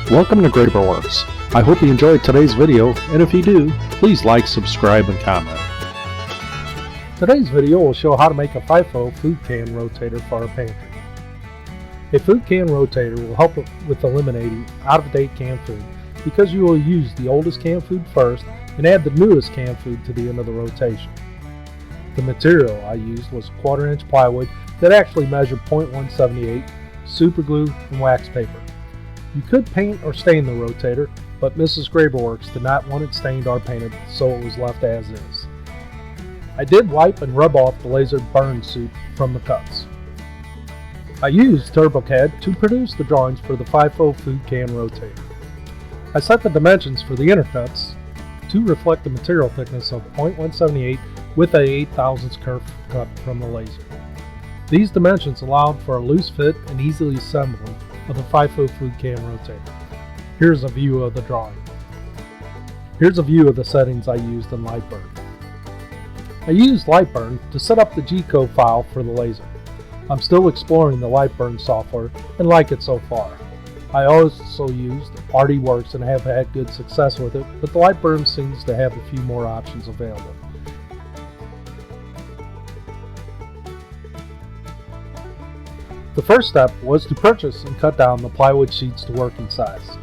Welcome to Werks. I hope you enjoyed today's video, and if you do, please like, subscribe, and comment. Today's video will show how to make a FIFO food can rotator for our pantry. A food can rotator will help with eliminating out-of-date canned food because you will use the oldest canned food first and add the newest canned food to the end of the rotation. The material I used was 1/4 inch plywood that actually measured .178, super glue, and wax paper. You could paint or stain the rotator, but Mrs. Werks did not want it stained or painted, so it was left as is. I did wipe and rub off the laser burn suit from the cuts. I used TurboCAD to produce the drawings for the FIFO food can rotator. I set the dimensions for the inner cuts to reflect the material thickness of .178 with a 8/1000 kerf cut from the laser. These dimensions allowed for a loose fit and easily assembly of the FIFO food can rotator. Here's a view of the drawing. Here's a view of the settings I used in Lightburn. I used Lightburn to set up the G-code file for the laser. I'm still exploring the Lightburn software and like it so far. I also used Werks and have had good success with it, but the Lightburn seems to have a few more options available. The first step was to purchase and cut down the plywood sheets to working size.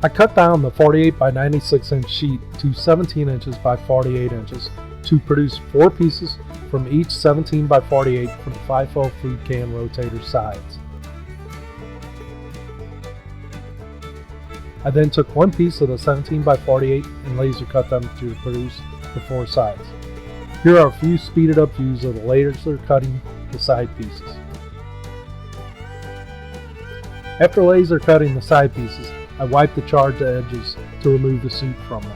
I cut down the 48 by 96 inch sheet to 17 inches by 48 inches to produce 4 pieces from each 17 by 48 for the FIFO food can rotator sides. I then took 1 piece of the 17 by 48 and laser cut them to produce the 4 sides. Here are a few speeded up views of the laser cutting the side pieces. After laser cutting the side pieces, I wiped the charred edges to remove the suit from them.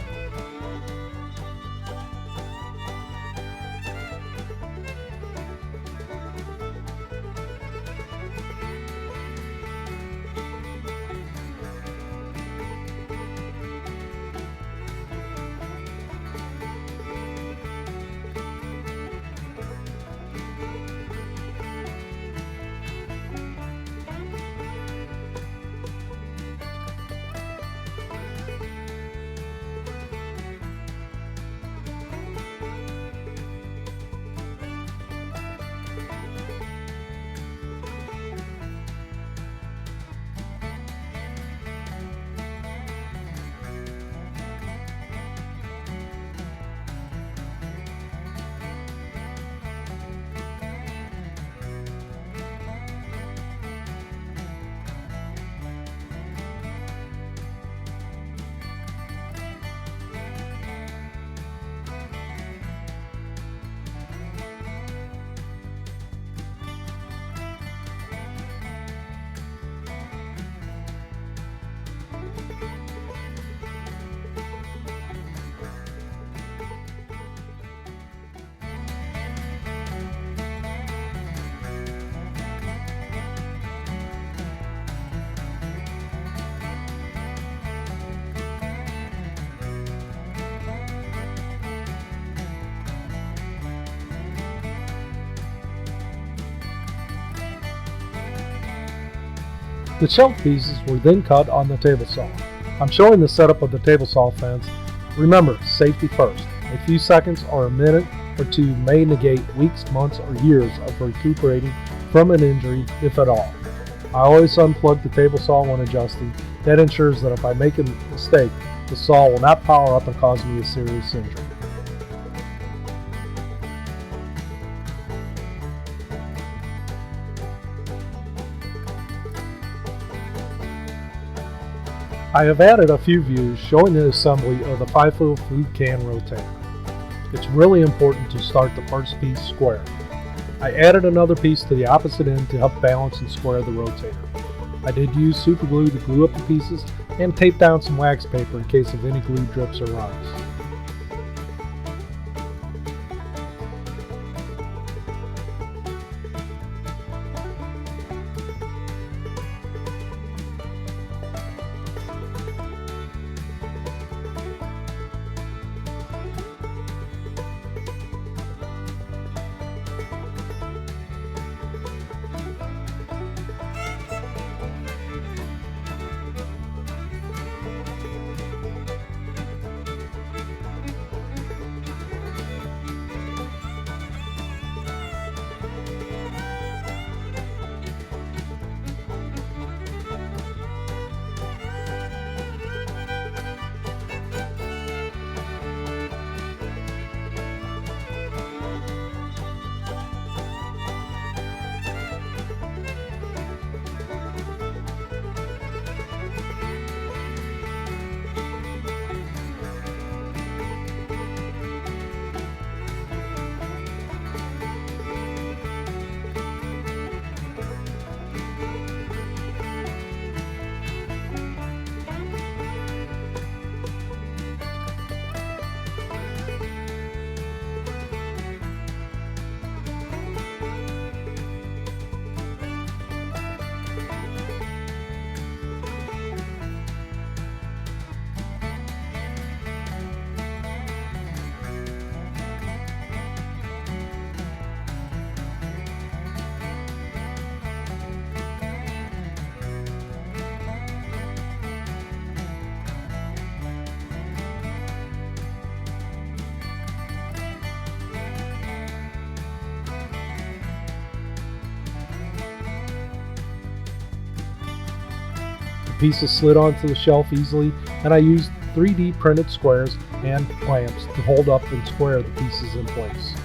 The shelf pieces were then cut on the table saw. I'm showing the setup of the table saw fence. Remember, safety first. A few seconds or a minute or two may negate weeks, months, or years of recuperating from an injury, if at all. I always unplug the table saw when adjusting. That ensures that if I make a mistake, the saw will not power up and cause me a serious injury. I have added a few views showing the assembly of the FIFO food can rotator. It's really important to start the first piece square. I added another piece to the opposite end to help balance and square the rotator. I did use super glue to glue up the pieces and tape down some wax paper in case of any glue drips or runs. pieces slid onto the shelf easily, and I used 3D printed squares and clamps to hold up and square the pieces in place.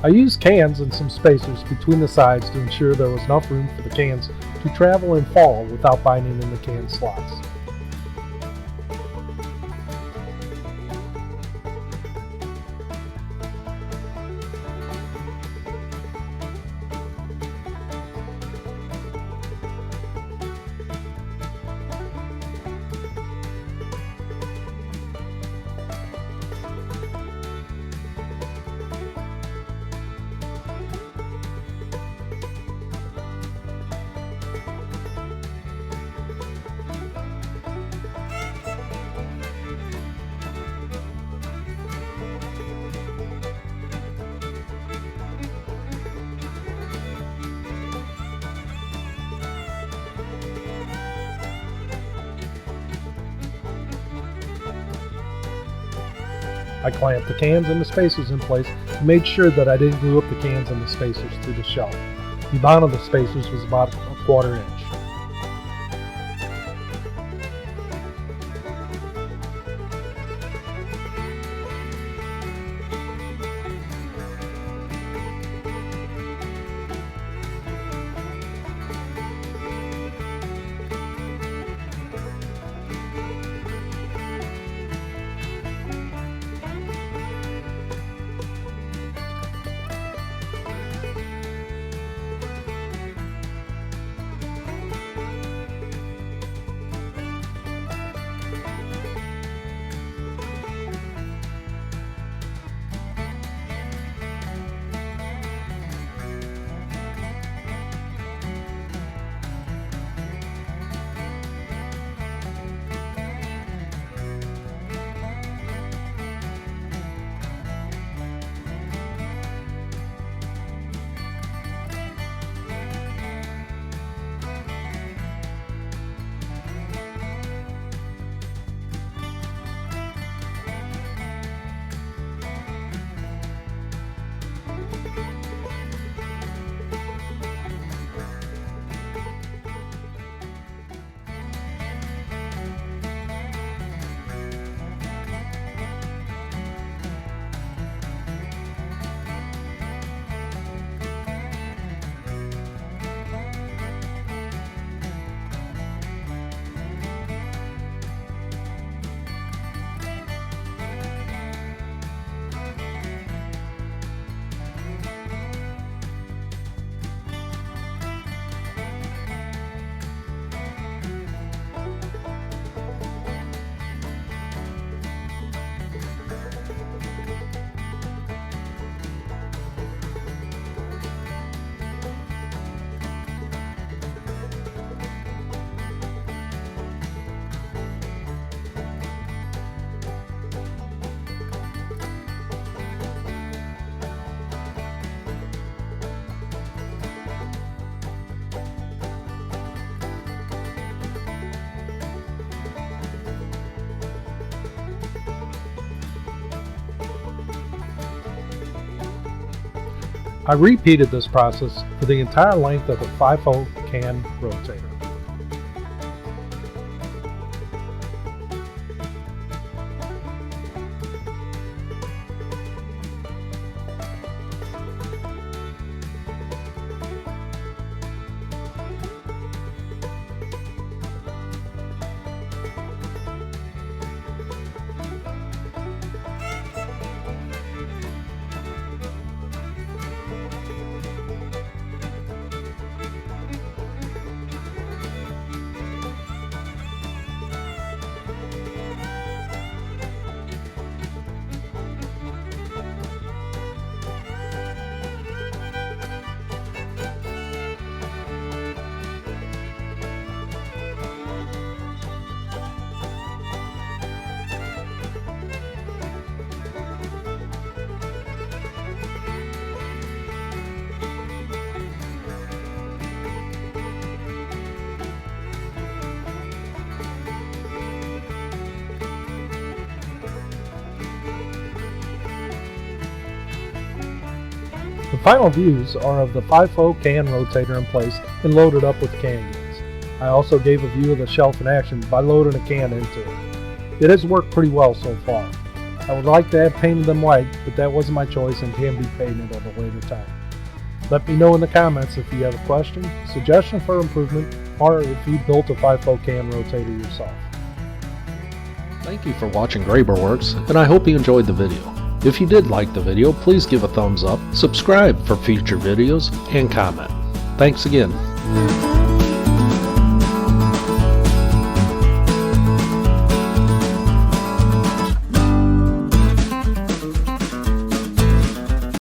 I used cans and some spacers between the sides to ensure there was enough room for the cans to travel and fall without binding in the can slots. I clamped the cans and the spacers in place and made sure that I didn't glue up the cans and the spacers to the shelf. The amount of the spacers was about a 1/4 inch. I repeated this process for the entire length of the FIFO can rotator. final views are of the FIFO can rotator in place and loaded up with can goods. I also gave a view of the shelf in action by loading a can into it. It has worked pretty well so far. I would like to have painted them white, but that wasn't my choice and can be painted at a later time. Let me know in the comments if you have a question, suggestion for improvement, or if you built a FIFO can rotator yourself. Thank you for watching Werks, and I hope you enjoyed the video. If you did like the video, please give a thumbs up, subscribe for future videos, and comment. Thanks again.